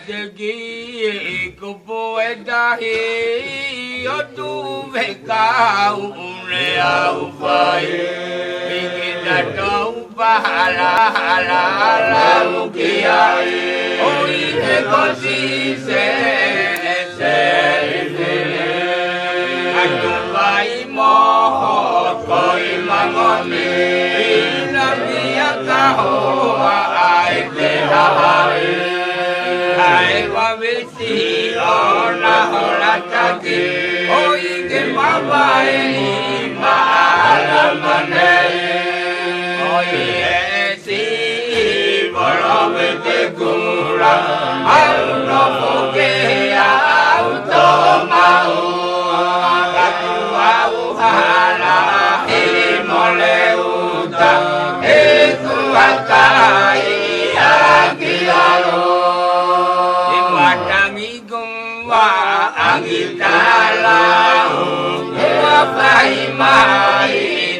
Degi kupoedahi otu vekau uleau fai Bikina tau pahala halala ukiai Oi ekosi se Atu vai moho koi mangoni Ina biaka hoa ai te hahai Hai wabisi ona hola taki Oi ke mabai maalamane Oi esi bolomete kura Au no foke au to mau Katu au hala hiri mole uta Eku akai aki alo Angitala, Wafai mai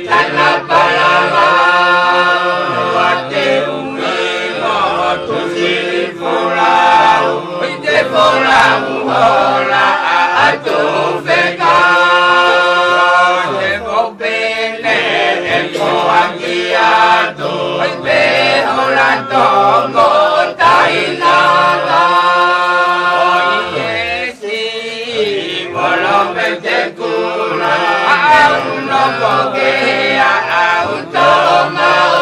tanah palava, Wateumi motu silifulau, Ide fulau hola atu feka, Devo bene eko angiatu, Ide hola tongo tainala. No porque auto mau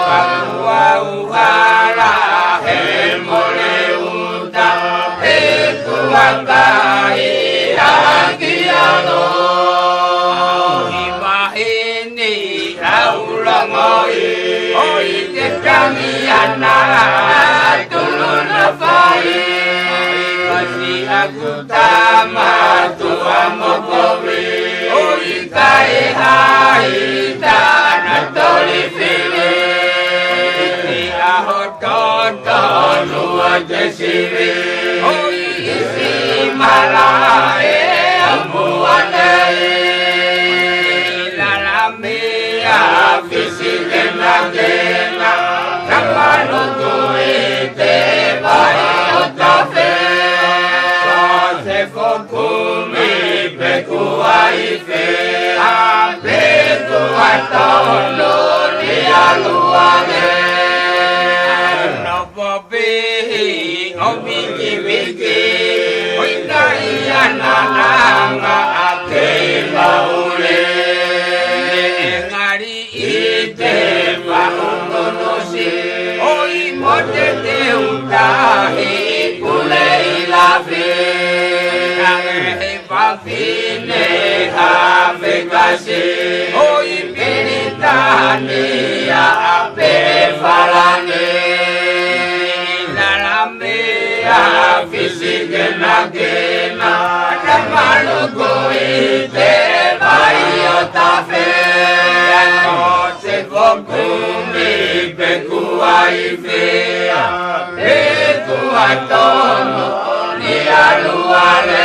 Papua uhala Hemole uta Eku akai Akiano Imahini Aulangoi Oi te kamiana Tulun nafai Kasi aku tama Tua mokobi Kai hai tanah toli fili Ni ahot konton luar jesivi Oi isi malae ambuanai Lalami avisi kena kena Kapanutui te bai otafe Sose fokumi beku aife Beku atono dia luane Nopo bihi obiki biki Oina iana anga ake maule Ngari ite maungonosi Oi mote te utahi kule ilafi Nangehe pavine Afrikasi Oi Britania apere falane Lalamea fisike nagena Kamalugo ite baiotafe Yakote kokumi beku aifea Beku atono ni aluale